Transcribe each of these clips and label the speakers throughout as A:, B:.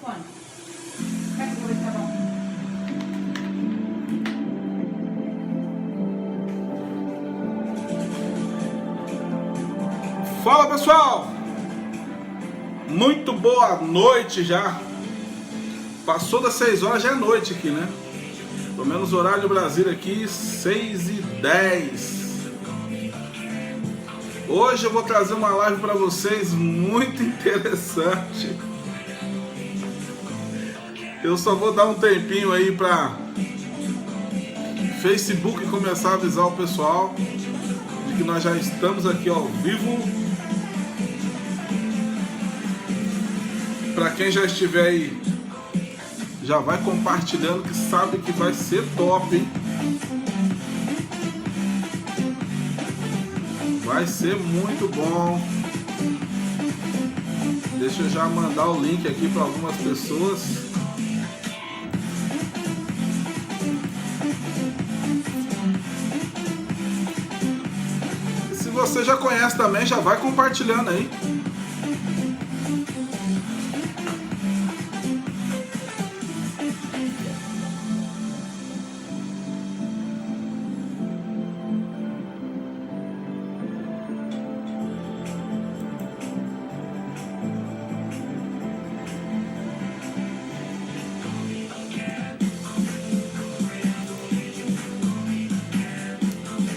A: microfone. Vai que eu vou ver se tá bom.
B: Fala pessoal, muito boa noite já. Passou das 6 horas, já é noite aqui, né? Pelo menos o horário do Brasil aqui, 6h10. Hoje eu vou trazer uma live para vocês muito interessante. Eu só vou dar um tempinho aí para Facebook começar a avisar o pessoal de que nós já estamos aqui ao vivo. Para quem já estiver aí, já vai compartilhando, que sabe que vai ser top, hein? Vai ser muito bom. Deixa eu já mandar o link aqui para algumas pessoas. E se você já conhece também, já vai compartilhando aí.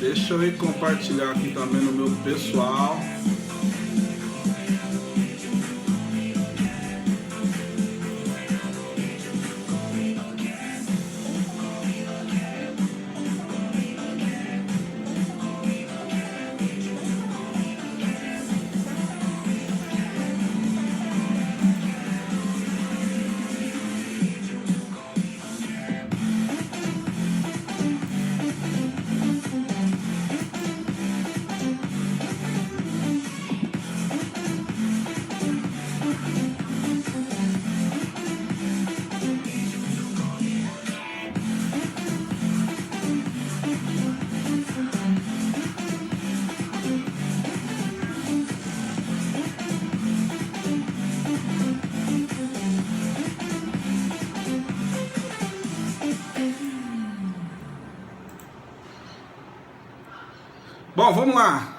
B: Deixa eu ir compartilhar aqui também no meu pessoal. Bom, vamos lá.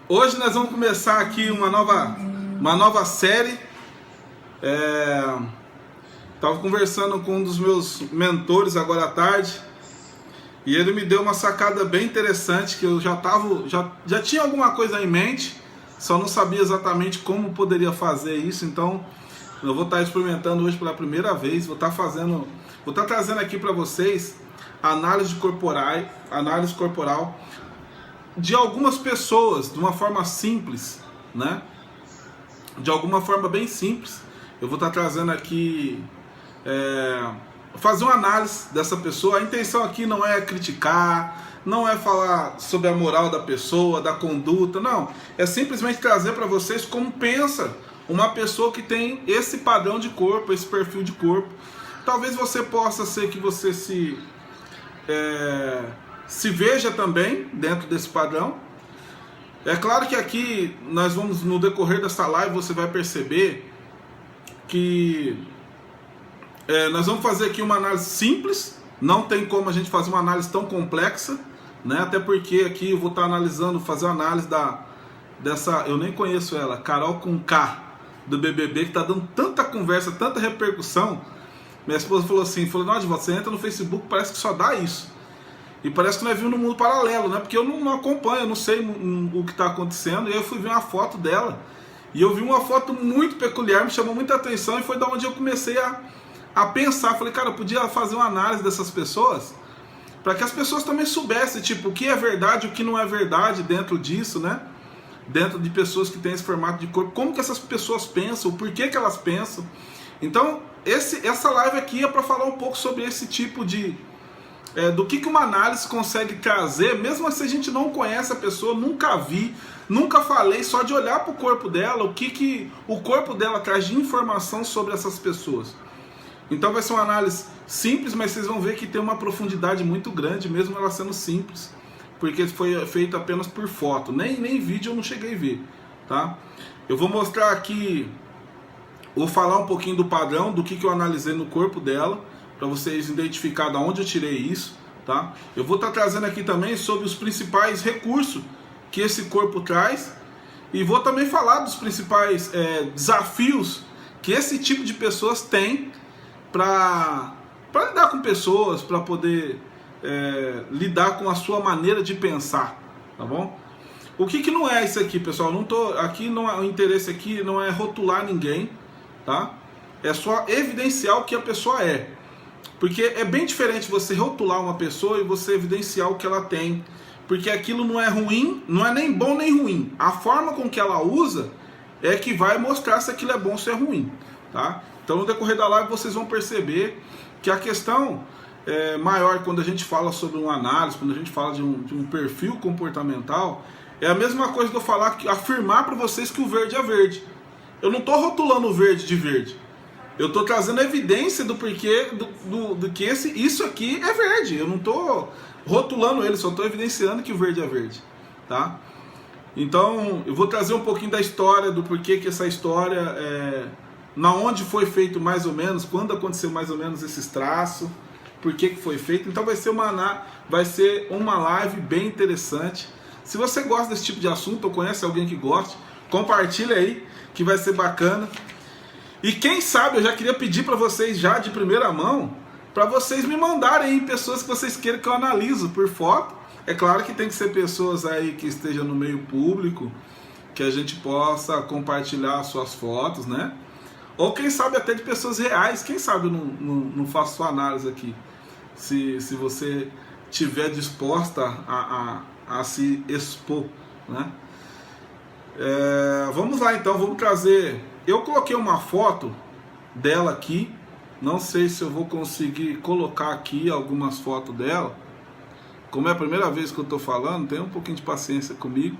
B: Hoje nós vamos começar aqui uma nova série. Estava conversando com um dos meus mentores agora à tarde e ele me deu uma sacada bem interessante, que eu já tinha alguma coisa em mente, só não sabia exatamente como poderia fazer isso. Então eu vou estar experimentando hoje pela primeira vez. Vou estar trazendo aqui para vocês análise corporal de algumas pessoas, de uma forma simples, né? De alguma forma bem simples. Eu vou estar trazendo aqui, fazer uma análise dessa pessoa. A intenção aqui não é criticar, não é falar sobre a moral da pessoa, da conduta, não. É simplesmente trazer para vocês como pensa uma pessoa que tem esse padrão de corpo, esse perfil de corpo. Talvez você possa ser que você se veja também dentro desse padrão. É claro que aqui nós vamos, no decorrer dessa live, você vai perceber que nós vamos fazer aqui uma análise simples. Não tem como a gente fazer uma análise tão complexa, né? Até porque aqui eu vou estar analisando, fazer uma análise dessa, eu nem conheço ela, Carol com K, do BBB, que está dando tanta conversa, tanta repercussão. Minha esposa falou assim, nossa, você entra no Facebook, parece que só dá isso. E parece que nós vimos no mundo paralelo, né? Porque eu não acompanho, eu não sei o que está acontecendo. E aí eu fui ver uma foto dela. E eu vi uma foto muito peculiar, me chamou muita atenção. E foi da onde eu comecei a pensar. Falei, cara, eu podia fazer uma análise dessas pessoas, para que as pessoas também soubessem, tipo, o que é verdade, o que não é verdade dentro disso, né? Dentro de pessoas que têm esse formato de corpo. Como que essas pessoas pensam, o porquê que elas pensam. Então, essa live aqui é para falar um pouco sobre esse tipo de... do que uma análise consegue trazer, mesmo se a gente não conhece a pessoa, nunca vi, nunca falei, só de olhar para o corpo dela, o que o corpo dela traz de informação sobre essas pessoas. Então vai ser uma análise simples, mas vocês vão ver que tem uma profundidade muito grande, mesmo ela sendo simples, porque foi feito apenas por foto, nem vídeo eu não cheguei a ver, tá? Eu vou mostrar aqui Vou falar um pouquinho do padrão, do que eu analisei no corpo dela, para vocês identificarem de onde eu tirei isso, tá? Eu vou estar trazendo aqui também sobre os principais recursos que esse corpo traz, e vou também falar dos principais desafios que esse tipo de pessoas tem para lidar com pessoas, para poder lidar com a sua maneira de pensar, tá bom? O que não é isso aqui, pessoal? O interesse aqui não é rotular ninguém, tá? É só evidenciar o que a pessoa é. Porque é bem diferente você rotular uma pessoa e você evidenciar o que ela tem. Porque aquilo não é ruim, não é nem bom nem ruim. A forma com que ela usa é que vai mostrar se aquilo é bom ou se é ruim, tá? Então no decorrer da live vocês vão perceber que a questão maior quando a gente fala sobre uma análise, quando a gente fala de um perfil comportamental, é a mesma coisa que eu afirmar para vocês que o verde é verde. Eu não estou rotulando o verde de verde. Eu estou trazendo evidência do porquê do que isso aqui é verde. Eu não estou rotulando ele, só estou evidenciando que o verde é verde, tá? Então eu vou trazer um pouquinho da história, do porquê que essa história na onde foi feito mais ou menos, quando aconteceu mais ou menos esses traços, por que foi feito. Então vai ser uma live bem interessante. Se você gosta desse tipo de assunto ou conhece alguém que goste, compartilha aí, que vai ser bacana. E quem sabe, eu já queria pedir para vocês já de primeira mão, para vocês me mandarem aí pessoas que vocês queiram que eu analiso por foto. É claro que tem que ser pessoas aí que estejam no meio público, que a gente possa compartilhar suas fotos, né? Ou quem sabe até de pessoas reais, quem sabe eu não faço sua análise aqui. Se você estiver disposta a se expor, né? Vamos lá então, vamos trazer. Eu coloquei uma foto dela aqui. Não sei se eu vou conseguir colocar aqui algumas fotos dela. Como é a primeira vez que eu estou falando, tenha um pouquinho de paciência comigo,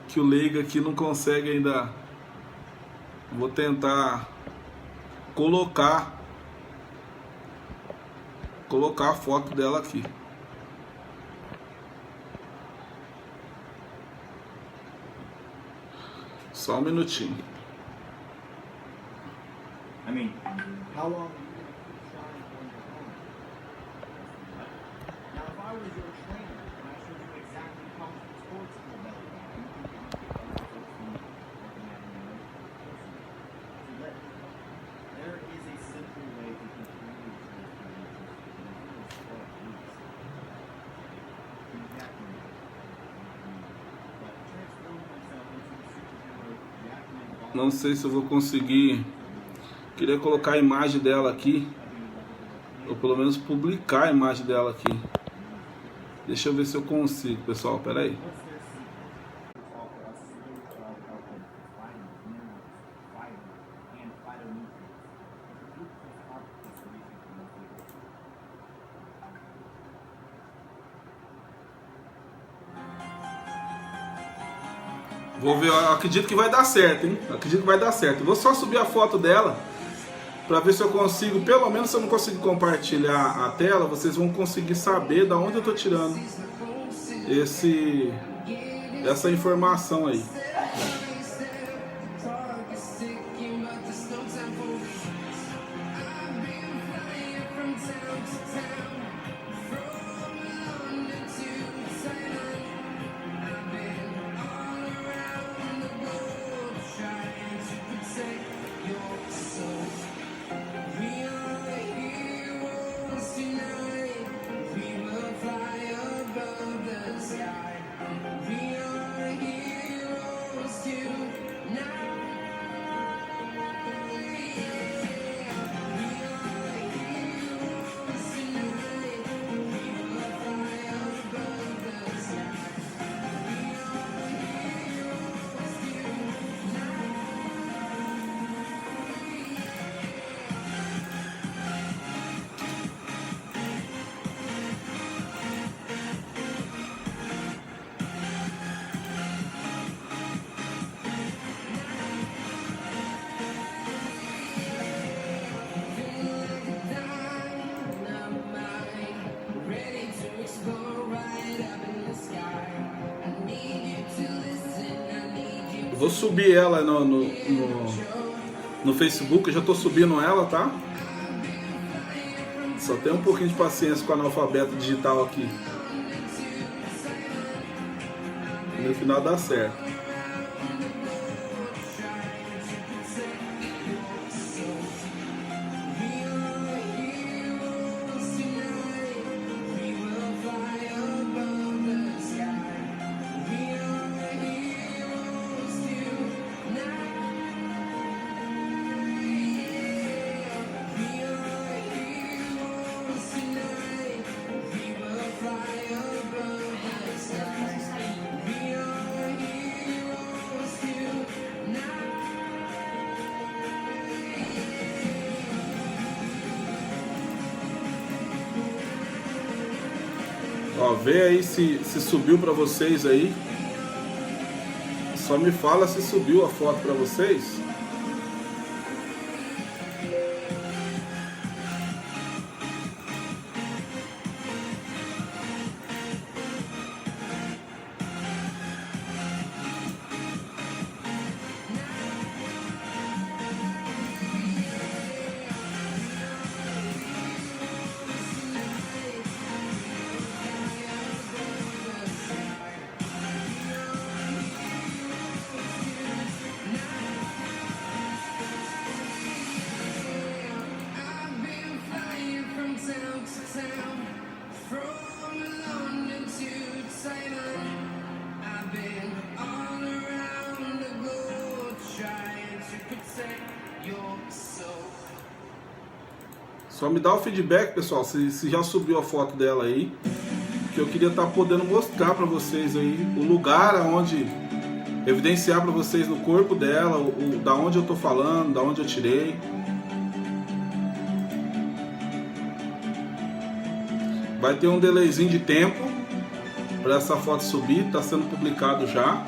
B: que o leigo aqui não consegue ainda. Vou tentar colocar a foto dela aqui. Só um minutinho.
C: I mean, how long have you been trying on your own? Now, if I was your trainer and I showed you exactly how sports school that you got, you think you could other folks from working at an university. So that there is a simple way to continue to
B: Não sei se eu vou conseguir. Queria colocar a imagem dela aqui, ou pelo menos publicar a imagem dela aqui. Deixa eu ver se eu consigo, pessoal, pera aí. Vou ver, eu acredito que vai dar certo, hein? Acredito que vai dar certo. Vou só subir a foto dela para ver se eu consigo, pelo menos se eu não consigo compartilhar a tela, vocês vão conseguir saber da onde eu tô tirando essa informação aí. Vou subir ela no Facebook, eu já tô subindo ela, tá? Só tem um pouquinho de paciência com o analfabeto digital aqui. No final dá certo. Ó, vê aí se subiu pra vocês aí. Só me fala se subiu a foto pra vocês. Só me dá o feedback, pessoal, se já subiu a foto dela aí, que eu queria estar podendo mostrar para vocês aí o lugar aonde evidenciar para vocês no corpo dela, da onde eu tô falando, da onde eu tirei. Vai ter um delayzinho de tempo para essa foto subir, está sendo publicado já.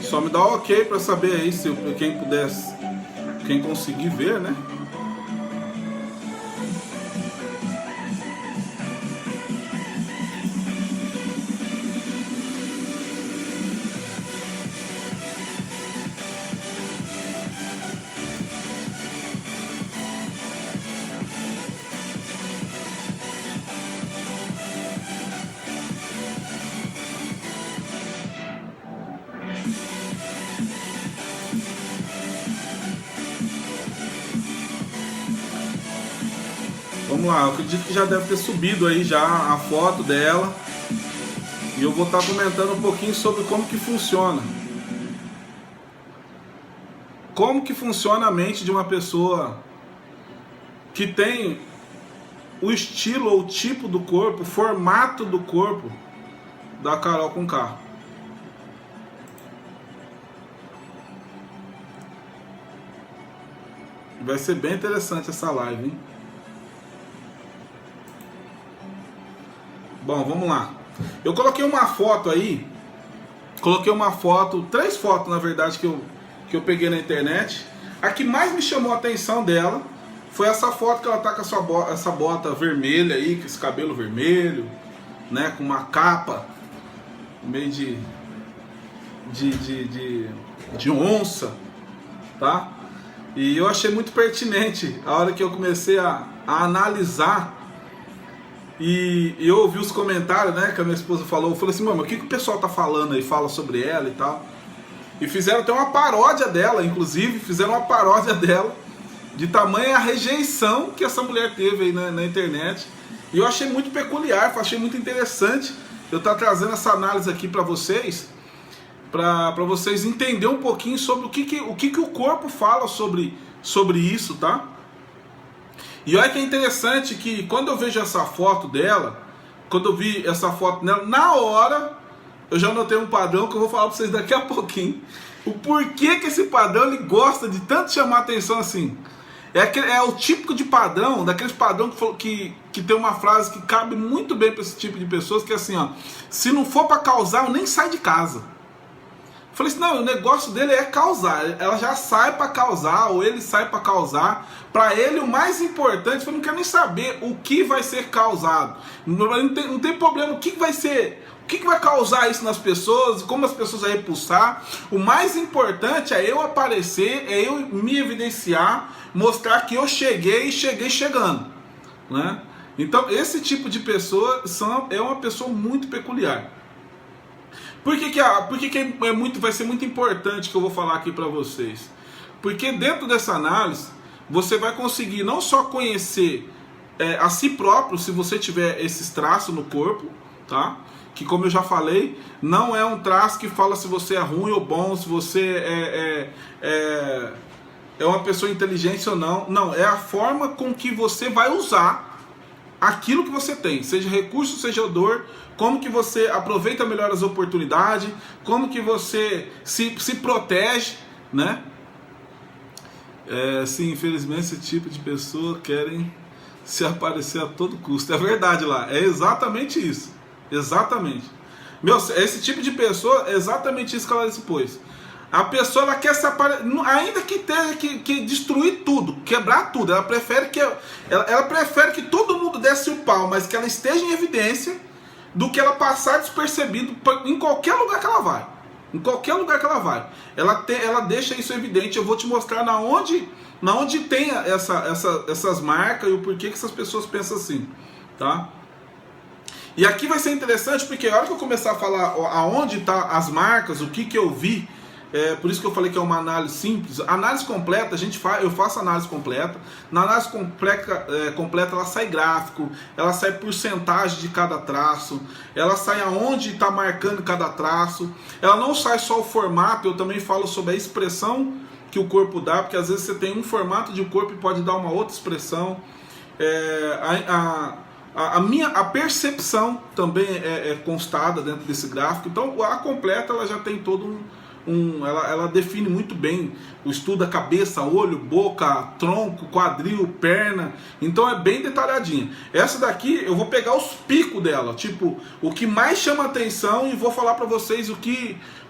B: Só me dá um ok para saber aí se quem pudesse, quem conseguir ver, né? Vamos lá, eu acredito que já deve ter subido aí já a foto dela. E eu vou estar comentando um pouquinho sobre como que funciona. Como que funciona a mente de uma pessoa que tem o estilo ou o tipo do corpo, o formato do corpo da Carol Conká. Vai ser bem interessante essa live, hein? Bom, vamos lá. Eu coloquei uma foto aí. Coloquei uma foto, 3 fotos na verdade que eu peguei na internet. A que mais me chamou a atenção dela foi essa foto que ela tá com essa bota vermelha aí, com esse cabelo vermelho, né? Com uma capa meio de onça, tá? E eu achei muito pertinente a hora que eu comecei a analisar. E eu ouvi os comentários, né, que a minha esposa falou. Eu falei assim, mano, o que o pessoal tá falando aí? Fala sobre ela e tal. E fizeram até uma paródia dela, inclusive. Fizeram uma paródia dela, de tamanha rejeição que essa mulher teve aí na internet. E eu achei muito peculiar, achei muito interessante eu estar trazendo essa análise aqui para vocês. Para vocês entenderem um pouquinho sobre o que o corpo fala sobre isso, tá? E olha que é interessante que quando eu vejo essa foto dela, quando eu vi essa foto dela, na hora eu já notei um padrão que eu vou falar para vocês daqui a pouquinho. O porquê que esse padrão ele gosta de tanto chamar atenção assim. É o típico de padrão, daqueles padrão que tem uma frase que cabe muito bem para esse tipo de pessoas, que é assim, ó, se não for para causar, eu nem saio de casa. Eu falei assim, não, o negócio dele é causar, ela já sai para causar, ou ele sai para causar. Para ele o mais importante, eu não quero nem saber o que vai ser causado, não tem problema, o que vai ser, o que vai causar isso nas pessoas, como as pessoas vão repulsar. O mais importante é eu aparecer, é eu me evidenciar, mostrar que eu cheguei chegando, né? Então esse tipo de pessoa é uma pessoa muito peculiar. Por que vai ser muito importante que eu vou falar aqui para vocês? Porque dentro dessa análise você vai conseguir não só conhecer a si próprio, se você tiver esses traços no corpo, tá? Que, como eu já falei, não é um traço que fala se você é ruim ou bom, se você é uma pessoa inteligente ou não. Não, é a forma com que você vai usar aquilo que você tem, seja recurso, seja dor, como que você aproveita melhor as oportunidades, como que você se protege, né? Sim, infelizmente esse tipo de pessoa querem se aparecer a todo custo. É verdade lá, é exatamente isso. Exatamente. Esse tipo de pessoa é exatamente isso que ela expôs. A pessoa ela quer se aparecer, ainda que tenha que destruir tudo, quebrar tudo. Ela prefere que todo mundo desse o pau, mas que ela esteja em evidência, do que ela passar despercebido em qualquer lugar que ela vai. Em qualquer lugar que ela vai. Ela deixa isso evidente. Eu vou te mostrar na onde tem essas marcas e o porquê que essas pessoas pensam assim, tá? E aqui vai ser interessante, porque a hora que eu começar a falar aonde estão as marcas, o que eu vi, por isso que eu falei que é uma análise simples. Análise completa, eu faço análise completa. Na análise completa ela sai gráfico, ela sai porcentagem de cada traço, ela sai aonde está marcando cada traço. Ela não sai só o formato, eu também falo sobre a expressão que o corpo dá, porque às vezes você tem um formato de corpo e pode dar uma outra expressão. A percepção também é constada dentro desse gráfico. Então a completa ela já tem todo ela define muito bem o estudo da cabeça, olho, boca, tronco, quadril, perna. Então é bem detalhadinha. Essa daqui eu vou pegar os picos dela, tipo o que mais chama atenção, e vou falar para vocês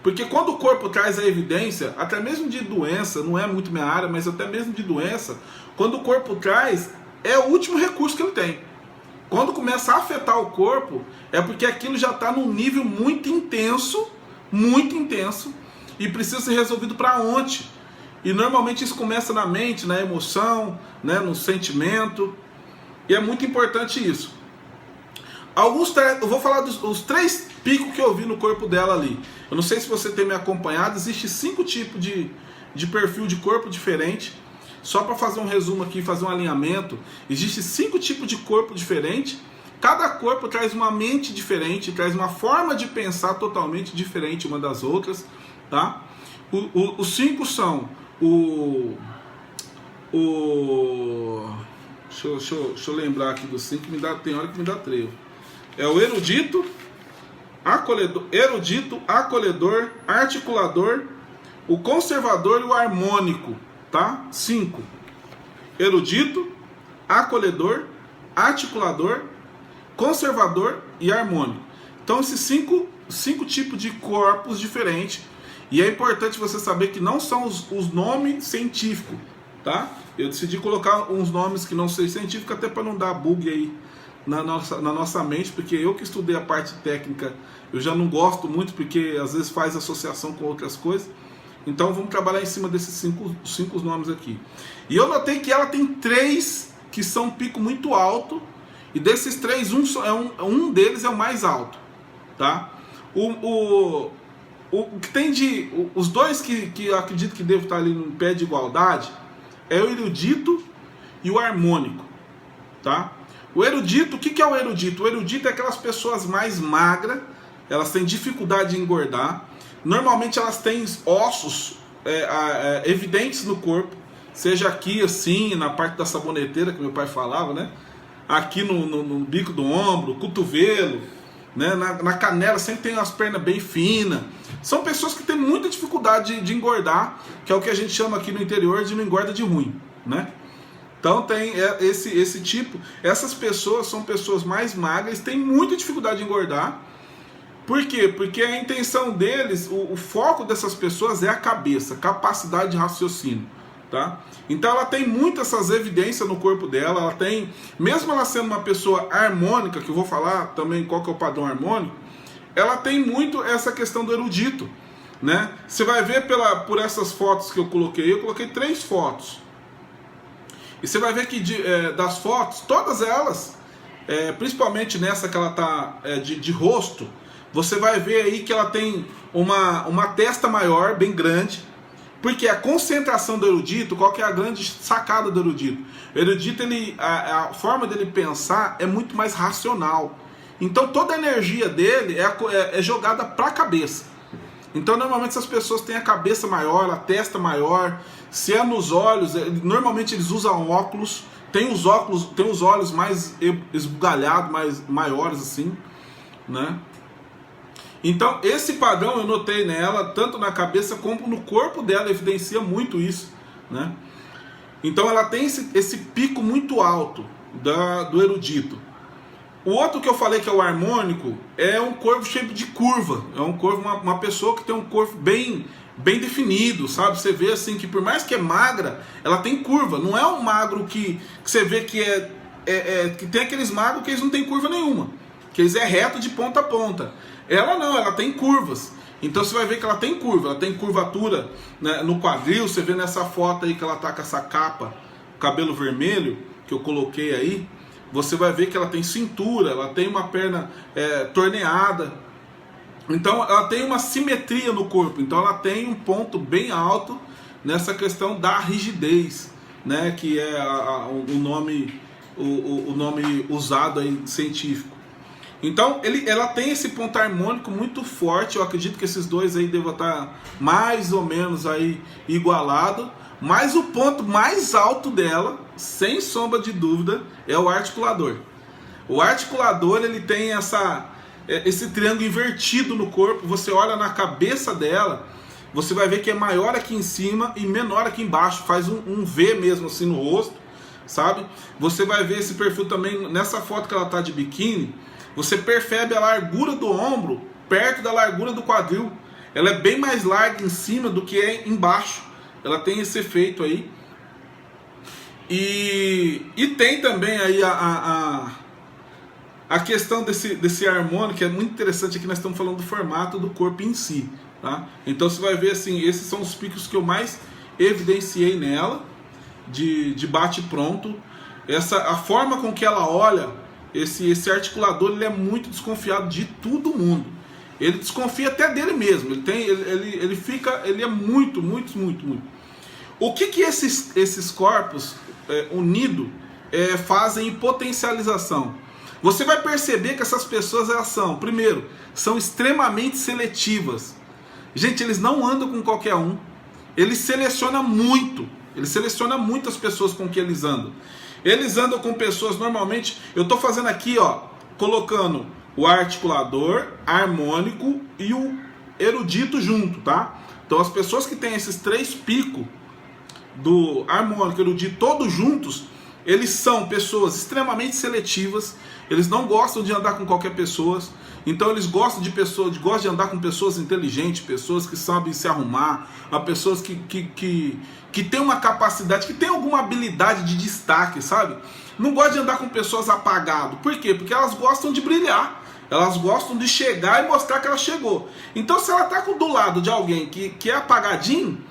B: porque quando o corpo traz a evidência, até mesmo de doença, não é muito minha área, mas até mesmo de doença, quando o corpo traz, é o último recurso que ele tem. Quando começa a afetar o corpo, é porque aquilo já está num nível muito intenso, e precisa ser resolvido para ontem. E normalmente isso começa na mente, na emoção, né, no sentimento, e é muito importante isso. Eu vou falar dos 3 picos que eu vi no corpo dela ali. Eu não sei se você tem me acompanhado, existe 5 tipos de perfil de corpo diferente. Só para fazer um resumo aqui, fazer um alinhamento, existe 5 tipos de corpo diferente. Cada corpo traz uma mente diferente, traz uma forma de pensar totalmente diferente uma das outras, tá? Os 5 são deixa eu lembrar aqui dos 5, tem hora que me dá trevo. É o erudito, acolhedor, articulador, o conservador e o harmônico. Tá? 5. Erudito, acolhedor, articulador, conservador e harmônico. Então esses 5 tipos de corpos diferentes. E é importante você saber que não são os nomes científicos, tá? Eu decidi colocar uns nomes que não são científicos, até para não dar bug aí na nossa mente, porque eu que estudei a parte técnica, eu já não gosto muito, porque às vezes faz associação com outras coisas. Então vamos trabalhar em cima desses 5 nomes aqui. E eu notei que ela tem 3 que são um pico muito alto. E desses 3, um deles é o mais alto. Tá? O que tem os 2 que eu acredito que devem estar ali no pé de igualdade é o erudito e o harmônico. Tá? O erudito, o que é o erudito? O erudito é aquelas pessoas mais magras, elas têm dificuldade de engordar. Normalmente elas têm ossos evidentes no corpo, seja aqui assim, na parte da saboneteira que meu pai falava, né? Aqui no bico do ombro, cotovelo, né? Na canela sempre tem as pernas bem finas. São pessoas que têm muita dificuldade de engordar, que é o que a gente chama aqui no interior de não engorda de ruim, né? Então tem esse tipo, essas pessoas são pessoas mais magras, têm muita dificuldade de engordar. Por quê? Porque a intenção deles, o foco dessas pessoas é a cabeça, capacidade de raciocínio, tá? Então ela tem muitas essas evidências no corpo dela, ela tem, mesmo ela sendo uma pessoa harmônica, que eu vou falar também qual que é o padrão harmônico, ela tem muito essa questão do erudito, né? Você vai ver por essas fotos que eu coloquei 3 fotos. E você vai ver que das fotos, todas elas, principalmente nessa que ela está de rosto, você vai ver aí que ela tem uma testa maior, bem grande, porque a concentração do erudito, qual que é a grande sacada do erudito? O erudito, a forma dele pensar é muito mais racional. Então toda a energia dele é jogada para a cabeça. Então normalmente essas pessoas têm a cabeça maior, a testa maior. Se é nos olhos, normalmente eles usam óculos. Tem os olhos mais esbugalhados, maiores assim, né? Então esse padrão eu notei nela, tanto na cabeça como no corpo dela, evidencia muito isso, né? Então ela tem esse pico muito alto do erudito. O outro que eu falei que é o harmônico é um corpo cheio de curva. É um corpo, uma pessoa que tem um corpo bem definido, sabe? Você vê assim que por mais que é magra, ela tem curva. Não é um magro que você vê que que tem aqueles magros que eles não tem curva nenhuma, que eles reto de ponta a ponta. Ela não, ela tem curvas. Então você vai ver que ela tem curva, ela tem curvatura, né, no quadril. Você vê nessa foto aí que ela tá com essa capa, cabelo vermelho, que eu coloquei aí. Você vai ver que ela tem cintura, ela tem uma perna torneada. Então ela tem uma simetria no corpo. Então ela tem um ponto bem alto nessa questão da rigidez, né? Que é o nome usado aí científico. Então ela tem esse ponto harmônico muito forte. Eu acredito que esses dois aí devam estar mais ou menos aí igualado. Mas o ponto mais alto dela, sem sombra de dúvida, é o articulador. O articulador, ele tem esse triângulo invertido no corpo. Você olha na cabeça dela, você vai ver que é maior aqui em cima e menor aqui embaixo. Faz um V mesmo assim no rosto, sabe? Você vai ver esse perfil também nessa foto que ela tá de biquíni. Você percebe a largura do ombro perto da largura do quadril. Ela é bem mais larga em cima do que é embaixo. Ela tem esse efeito aí. E tem também aí a questão desse harmônico, que é muito interessante. Aqui nós estamos falando do formato do corpo em si, tá? Então você vai ver assim, esses são os picos que eu mais evidenciei nela, de bate pronto. A forma com que ela olha, esse articulador, ele é muito desconfiado de todo mundo. Ele desconfia até dele mesmo. Ele é muito. O que esses corpos unidos fazem em potencialização? Você vai perceber que essas pessoas, elas são extremamente seletivas. Gente, eles não andam com qualquer um. Eles selecionam muito. Eles selecionam muito as pessoas com que eles andam. Eles andam com pessoas, normalmente, eu estou fazendo aqui, ó, colocando o articulador, harmônico e o erudito junto, tá? Então as pessoas que têm esses 3 picos do harmônico e erudito todos juntos, eles são pessoas extremamente seletivas. Eles não gostam de andar com qualquer pessoa. Então eles gostam de andar com pessoas inteligentes, pessoas que sabem se arrumar, pessoas que têm uma capacidade, que têm alguma habilidade de destaque, sabe? Não gostam de andar com pessoas apagadas. Por quê? Porque elas gostam de brilhar. Elas gostam de chegar e mostrar que ela chegou. Então se ela está do lado de alguém que é apagadinho,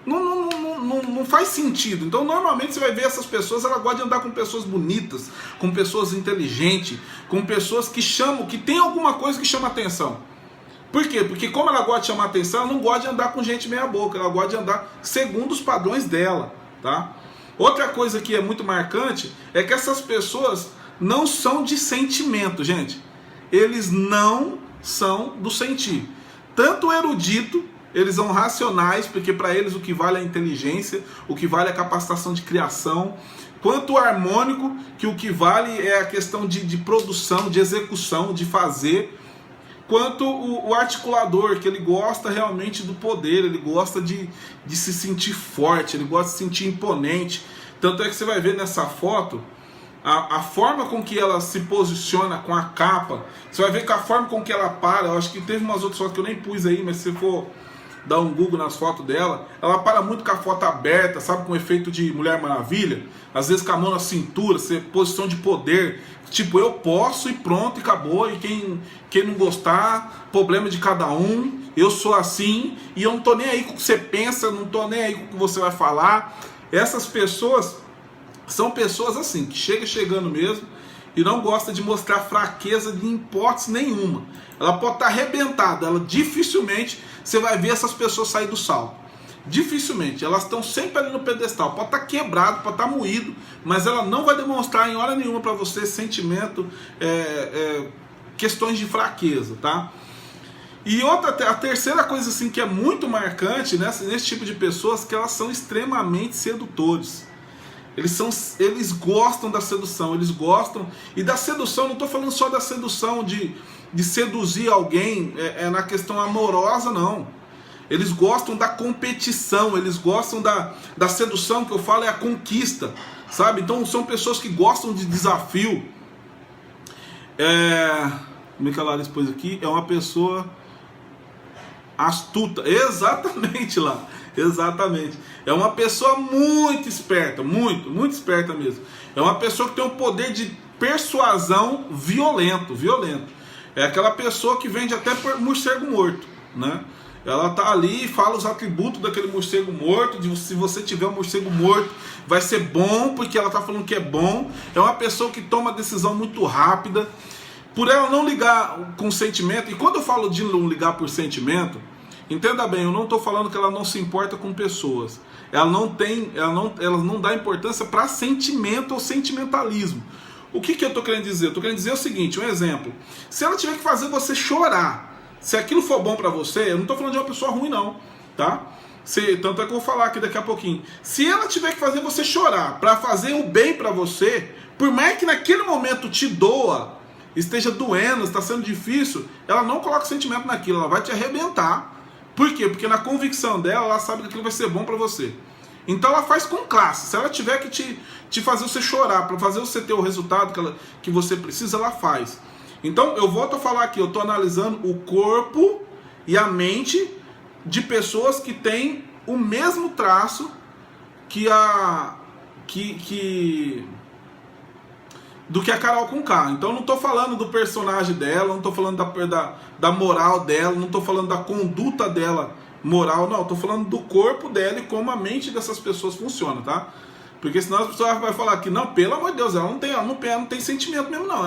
B: não faz sentido. Então normalmente você vai ver essas pessoas, elas gostam de andar com pessoas bonitas, com pessoas inteligentes, com pessoas que tem alguma coisa que chama atenção. Por quê? Porque como ela gosta de chamar atenção, ela não gosta de andar com gente meia boca, ela gosta de andar segundo os padrões dela, tá? Outra coisa que é muito marcante é que essas pessoas não são de sentimento, gente. Eles não são do sentir. Tanto o erudito, eles são racionais, porque para eles o que vale é a inteligência, o que vale é a capacitação de criação. Quanto o harmônico, que o que vale é a questão de produção, de execução, de fazer. Quanto o articulador, que ele gosta realmente do poder, ele gosta de se sentir forte, ele gosta de se sentir imponente. Tanto é que você vai ver nessa foto a forma com que ela se posiciona com a capa. Você vai ver que a forma com que ela para, eu acho que teve umas outras fotos que eu nem pus aí, mas se você for dar um Google nas fotos dela, ela para muito com a foto aberta, sabe, com efeito de Mulher Maravilha, às vezes com a mão na cintura, posição de poder, tipo, eu posso e pronto, e acabou, e quem não gostar, problema de cada um, eu sou assim, e eu não tô nem aí com o que você pensa, não tô nem aí com o que você vai falar. Essas pessoas são pessoas assim, que chegando mesmo, e não gosta de mostrar fraqueza de hipótese nenhuma. Ela pode estar arrebentada, ela dificilmente você vai ver essas pessoas sair do salto. Dificilmente, elas estão sempre ali no pedestal. Pode estar quebrado, pode estar moído, mas ela não vai demonstrar em hora nenhuma para você sentimento, questões de fraqueza, tá? E a terceira coisa assim que é muito marcante nesse tipo de pessoas, que elas são extremamente sedutores. Eles gostam da sedução, eles gostam, e da sedução, não estou falando só da sedução de seduzir alguém na questão amorosa, não. Eles gostam da competição, eles gostam da sedução, que eu falo é a conquista, sabe? Então são pessoas que gostam de desafio. Como é que a Larissa pôs aqui? É uma pessoa astuta, exatamente lá, exatamente. É uma pessoa muito esperta, muito esperta mesmo. É uma pessoa que tem um poder de persuasão violento. É aquela pessoa que vende até por morcego morto, né? Ela tá ali e fala os atributos daquele morcego morto, se você tiver um morcego morto, vai ser bom, porque ela tá falando que é bom. É uma pessoa que toma decisão muito rápida. Por ela não ligar com sentimento, e quando eu falo de não ligar por sentimento, entenda bem, eu não estou falando que ela não se importa com pessoas. Ela não dá importância para sentimento ou sentimentalismo. O que eu estou querendo dizer? Eu estou querendo dizer o seguinte, um exemplo. Se ela tiver que fazer você chorar, se aquilo for bom para você, eu não estou falando de uma pessoa ruim não, tá? Tanto é que eu vou falar aqui daqui a pouquinho. Se ela tiver que fazer você chorar para fazer o bem para você, por mais que naquele momento te doa, esteja doendo, está sendo difícil, ela não coloca sentimento naquilo, ela vai te arrebentar. Por quê? Porque na convicção dela, ela sabe que aquilo vai ser bom para você. Então ela faz com classe. Se ela tiver que te fazer você chorar, para fazer você ter o resultado que você precisa, ela faz. Então eu volto a falar aqui, eu estou analisando o corpo e a mente de pessoas que têm o mesmo traço do que a Carol Conká. Então eu não estou falando do personagem dela, não estou falando da moral dela, não estou falando da conduta dela moral, não, estou falando do corpo dela e como a mente dessas pessoas funciona, tá? Porque senão as pessoas vão falar que não, pelo amor de Deus, ela não tem sentimento mesmo não,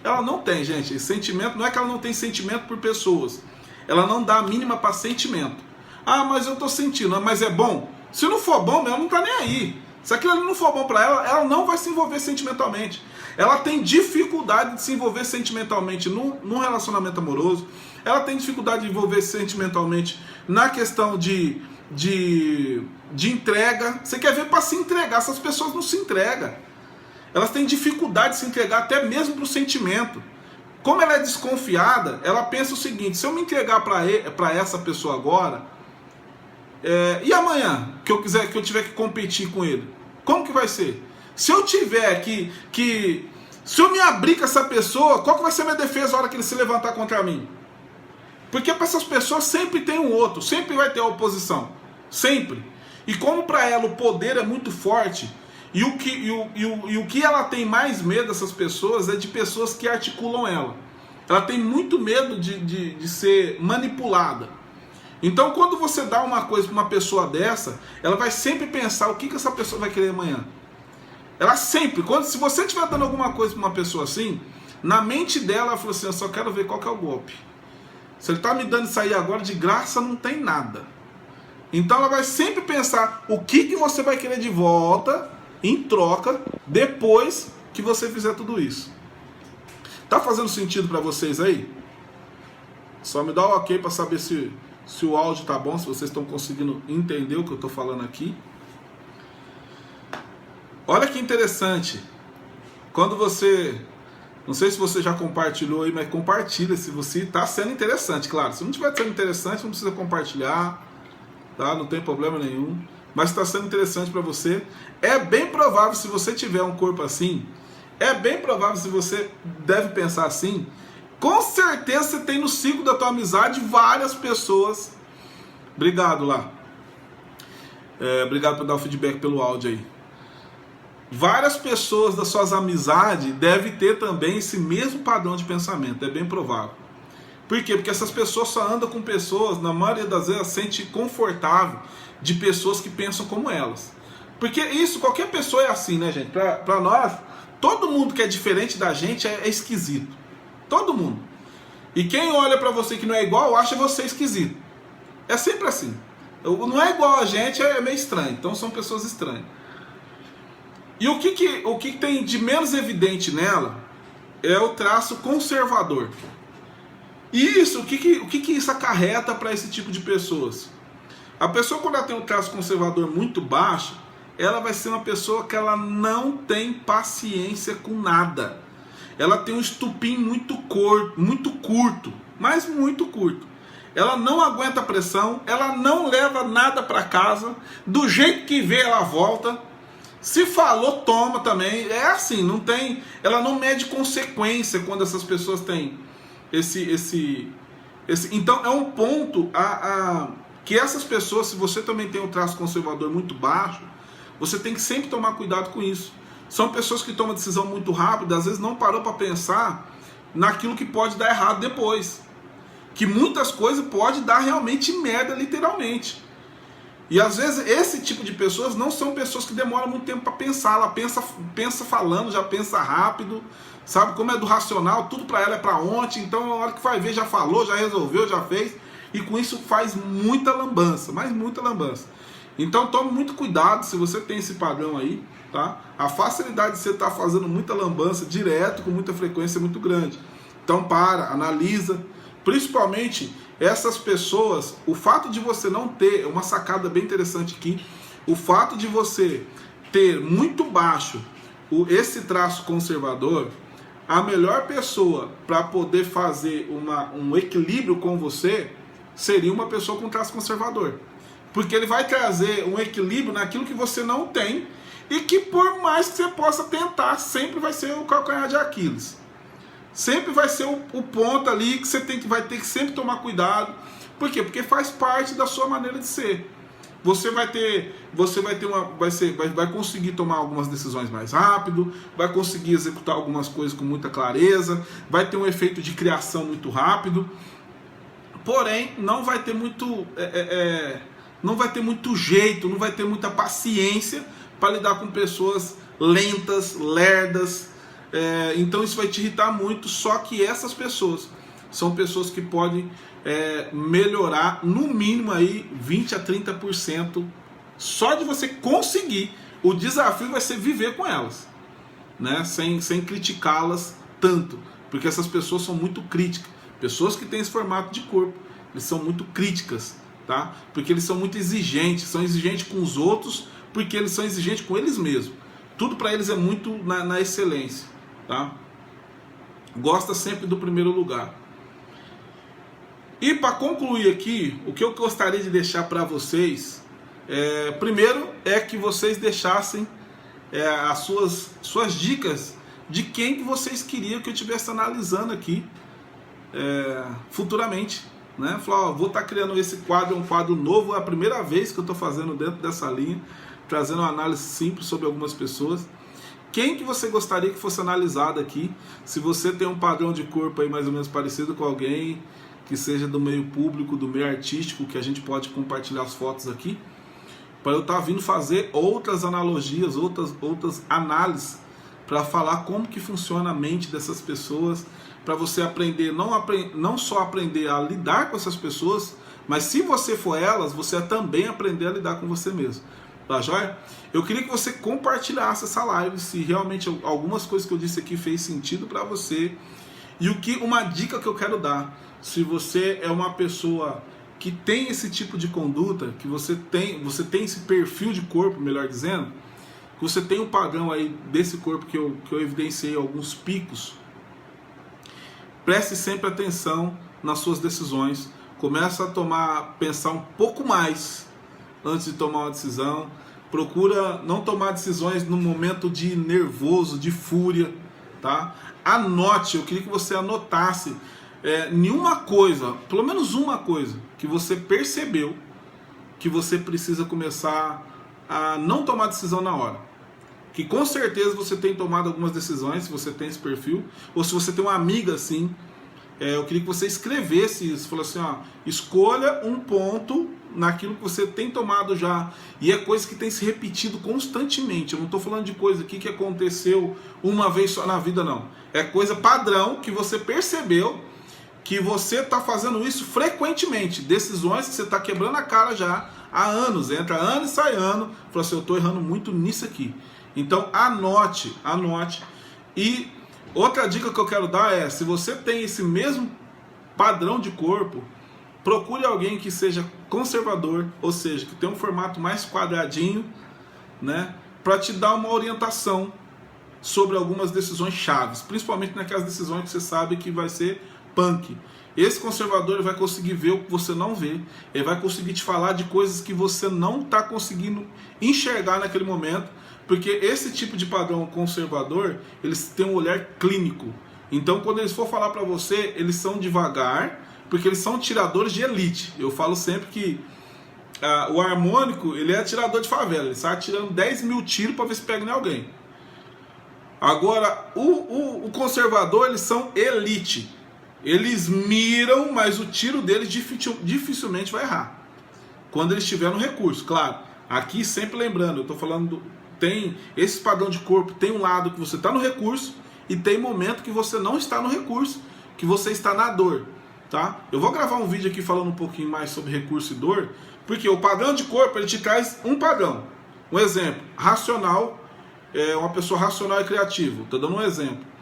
B: ela não tem, gente. Sentimento não é que ela não tem sentimento por pessoas, ela não dá a mínima para sentimento. Ah, mas eu estou sentindo, mas é bom? Se não for bom, ela não está nem aí. Se aquilo ali não for bom para ela, ela não vai se envolver sentimentalmente. Ela tem dificuldade de se envolver sentimentalmente num relacionamento amoroso. Ela tem dificuldade de envolver sentimentalmente na questão de entrega. Você quer ver para se entregar? Essas pessoas não se entregam. Elas têm dificuldade de se entregar até mesmo para o sentimento. Como ela é desconfiada, ela pensa o seguinte: se eu me entregar para essa pessoa agora, e amanhã que eu tiver que competir com ele, como que vai ser? Se eu tiver se eu me abrir com essa pessoa, qual que vai ser a minha defesa na hora que ele se levantar contra mim? Porque para essas pessoas sempre tem um outro, sempre vai ter a oposição, sempre. E como para ela o poder é muito forte, e o que ela tem mais medo dessas pessoas é de pessoas que articulam ela. Ela tem muito medo de ser manipulada. Então quando você dá uma coisa para uma pessoa dessa, ela vai sempre pensar o que essa pessoa vai querer amanhã. Ela sempre, se você estiver dando alguma coisa para uma pessoa assim, na mente dela ela fala assim: eu só quero ver qual que é o golpe. Se ele está me dando isso aí agora, de graça não tem nada. Então ela vai sempre pensar o que você vai querer de volta, em troca, depois que você fizer tudo isso. Tá fazendo sentido para vocês aí? Só me dá o ok para saber se o áudio tá bom, se vocês estão conseguindo entender o que eu estou falando aqui. Olha que interessante. Quando você... Não sei se você já compartilhou aí, mas compartilha se você está sendo interessante, claro. Se não estiver sendo interessante, não precisa compartilhar, tá? Não tem problema nenhum. mas está sendo interessante para você. É bem provável, se você tiver um corpo assim, é bem provável, se você deve pensar assim, com certeza você tem no ciclo da tua amizade várias pessoas. Obrigado lá. Obrigado por dar o feedback pelo áudio aí. Várias pessoas das suas amizades devem ter também esse mesmo padrão de pensamento. É bem provável. Por quê? Porque essas pessoas só andam com pessoas, na maioria das vezes, se sente confortável de pessoas que pensam como elas. Porque isso, qualquer pessoa é assim, né, gente? Pra nós, todo mundo que é diferente da gente é esquisito. Todo mundo. E quem olha pra você que não é igual, acha você esquisito. É sempre assim. Não é igual a gente, é meio estranho. Então são pessoas estranhas. E o que tem de menos evidente nela é o traço conservador. E isso, o que isso acarreta para esse tipo de pessoas? A pessoa, quando ela tem um traço conservador muito baixo, ela vai ser uma pessoa que ela não tem paciência com nada. Ela tem um estupim muito curto, mas muito curto. Ela não aguenta pressão, ela não leva nada para casa, do jeito que vê ela volta. Se falou, toma também. É assim, não tem, ela não mede consequência quando essas pessoas têm esse então é um ponto que essas pessoas, se você também tem um traço conservador muito baixo, você tem que sempre tomar cuidado com isso. São pessoas que tomam decisão muito rápido, às vezes não parou para pensar naquilo que pode dar errado depois. Que muitas coisas pode dar realmente merda, literalmente. E às vezes esse tipo de pessoas não são pessoas que demoram muito tempo para pensar. Ela pensa falando, já pensa rápido, sabe? Como é do racional, tudo para ela é para ontem. Então na hora que vai ver, já falou, já resolveu, já fez. E com isso faz muita lambança, mas muita lambança. Então tome muito cuidado se você tem esse padrão aí, tá? A facilidade de você estar fazendo muita lambança direto, com muita frequência, é muito grande. Então analisa. Principalmente essas pessoas, o fato de você não ter, uma sacada bem interessante aqui, o fato de você ter muito baixo esse traço conservador, a melhor pessoa para poder fazer um equilíbrio com você seria uma pessoa com traço conservador. Porque ele vai trazer um equilíbrio naquilo que você não tem e que por mais que você possa tentar, sempre vai ser o calcanhar de Aquiles. Sempre vai ser o ponto ali que você vai ter que sempre tomar cuidado. Por quê? Porque faz parte da sua maneira de ser. Você vai conseguir tomar algumas decisões mais rápido, vai conseguir executar algumas coisas com muita clareza, vai ter um efeito de criação muito rápido. Porém, não vai ter muito jeito, não vai ter muita paciência para lidar com pessoas lentas, lerdas. Então isso vai te irritar muito. Só que essas pessoas são pessoas que podem melhorar no mínimo aí 20 a 30%. Só de você conseguir. O desafio vai ser viver com elas, né? Sem criticá-las tanto, porque essas pessoas são muito críticas. Pessoas que têm esse formato de corpo, eles são muito críticas, tá? Porque eles são muito exigentes. São exigentes com os outros porque eles são exigentes com eles mesmos. Tudo para eles é muito na excelência, tá? Gosta sempre do primeiro lugar. E para concluir aqui, o que eu gostaria de deixar para vocês, primeiro é que vocês deixassem as suas dicas de quem que vocês queriam que eu estivesse analisando aqui futuramente, né? Falar, vou estar criando esse quadro, um quadro novo, é a primeira vez que eu estou fazendo dentro dessa linha, trazendo uma análise simples sobre algumas pessoas. Quem que você gostaria que fosse analisado aqui? Se você tem um padrão de corpo aí mais ou menos parecido com alguém que seja do meio público, do meio artístico, que a gente pode compartilhar as fotos aqui, para eu estar vindo fazer outras analogias, outras análises, para falar como que funciona a mente dessas pessoas, para você aprender, não só aprender a lidar com essas pessoas, mas se você for elas, você também aprender a lidar com você mesmo. Tá joia? Eu queria que você compartilhasse essa live, se realmente algumas coisas que eu disse aqui fez sentido para você. E uma dica que eu quero dar, se você é uma pessoa que tem esse tipo de conduta, que você tem esse perfil de corpo, melhor dizendo, que você tem um padrão aí desse corpo que eu evidenciei alguns picos, preste sempre atenção nas suas decisões, começa a pensar um pouco mais antes de tomar uma decisão. Procura não tomar decisões no momento de nervoso, de fúria, tá? Anote, eu queria que você anotasse nenhuma coisa, pelo menos uma coisa, que você percebeu que você precisa começar a não tomar decisão na hora. Que com certeza você tem tomado algumas decisões, se você tem esse perfil, ou se você tem uma amiga assim, eu queria que você escrevesse isso, falou assim, ó, escolha um ponto naquilo que você tem tomado já, e é coisa que tem se repetido constantemente. Eu não estou falando de coisa aqui que aconteceu uma vez só na vida, não. É coisa padrão que você percebeu que você está fazendo isso frequentemente, decisões que você está quebrando a cara já há anos, entra ano e sai ano, fala assim, eu estou errando muito nisso aqui. Então anote. E outra dica que eu quero dar é, se você tem esse mesmo padrão de corpo, procure alguém que seja conservador, ou seja, que tenha um formato mais quadradinho, né, para te dar uma orientação sobre algumas decisões chaves, principalmente naquelas decisões que você sabe que vai ser punk. Esse conservador vai conseguir ver o que você não vê, ele vai conseguir te falar de coisas que você não está conseguindo enxergar naquele momento, porque esse tipo de padrão conservador, eles têm um olhar clínico. Então, quando eles for falar para você, eles são devagar, porque eles são tiradores de elite. Eu falo sempre que o harmônico, ele é atirador de favela, ele sai atirando 10 mil tiros para ver se pega em alguém. Agora, o conservador, eles são elite. Eles miram, mas o tiro deles dificilmente vai errar. Quando eles estiverem no recurso, claro. Aqui sempre lembrando, eu estou falando, tem esse padrão de corpo, tem um lado que você está no recurso e tem momento que você não está no recurso, que você está na dor, tá? Eu vou gravar um vídeo aqui falando um pouquinho mais sobre recurso e dor, porque o padrão de corpo, ele te traz um padrão. Um exemplo, racional, uma pessoa racional e criativa. Estou dando um exemplo.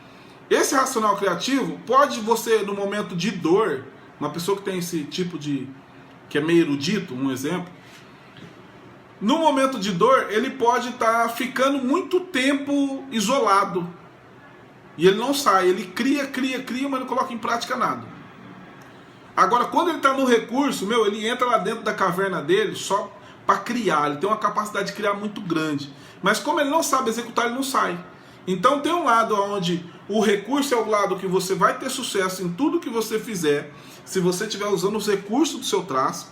B: Esse racional criativo, pode você, no momento de dor, uma pessoa que tem esse tipo de, que é meio erudito, um exemplo, no momento de dor, ele pode estar ficando muito tempo isolado. E ele não sai, ele cria, mas não coloca em prática nada. Agora, quando ele está no recurso, ele entra lá dentro da caverna dele só para criar, ele tem uma capacidade de criar muito grande. Mas como ele não sabe executar, ele não sai. Então tem um lado onde o recurso é o lado que você vai ter sucesso em tudo que você fizer, se você estiver usando os recursos do seu traço,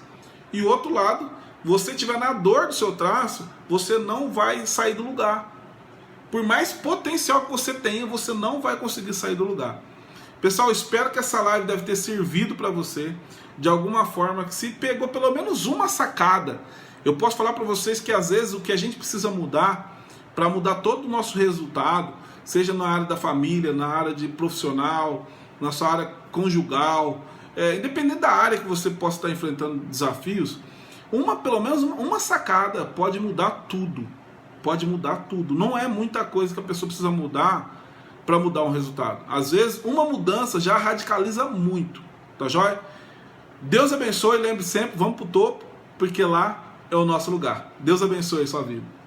B: e o outro lado, você estiver na dor do seu traço, você não vai sair do lugar. Por mais potencial que você tenha, você não vai conseguir sair do lugar. Pessoal, espero que essa live deve ter servido para você, de alguma forma, que se pegou pelo menos uma sacada. Eu posso falar para vocês que às vezes o que a gente precisa mudar, para mudar todo o nosso resultado, seja na área da família, na área de profissional, na sua área conjugal, independente da área que você possa estar enfrentando desafios, pelo menos uma sacada pode mudar tudo. Pode mudar tudo. Não é muita coisa que a pessoa precisa mudar para mudar um resultado. Às vezes, uma mudança já radicaliza muito. Tá joia? Deus abençoe, lembre sempre, vamos pro topo, porque lá é o nosso lugar. Deus abençoe a sua vida.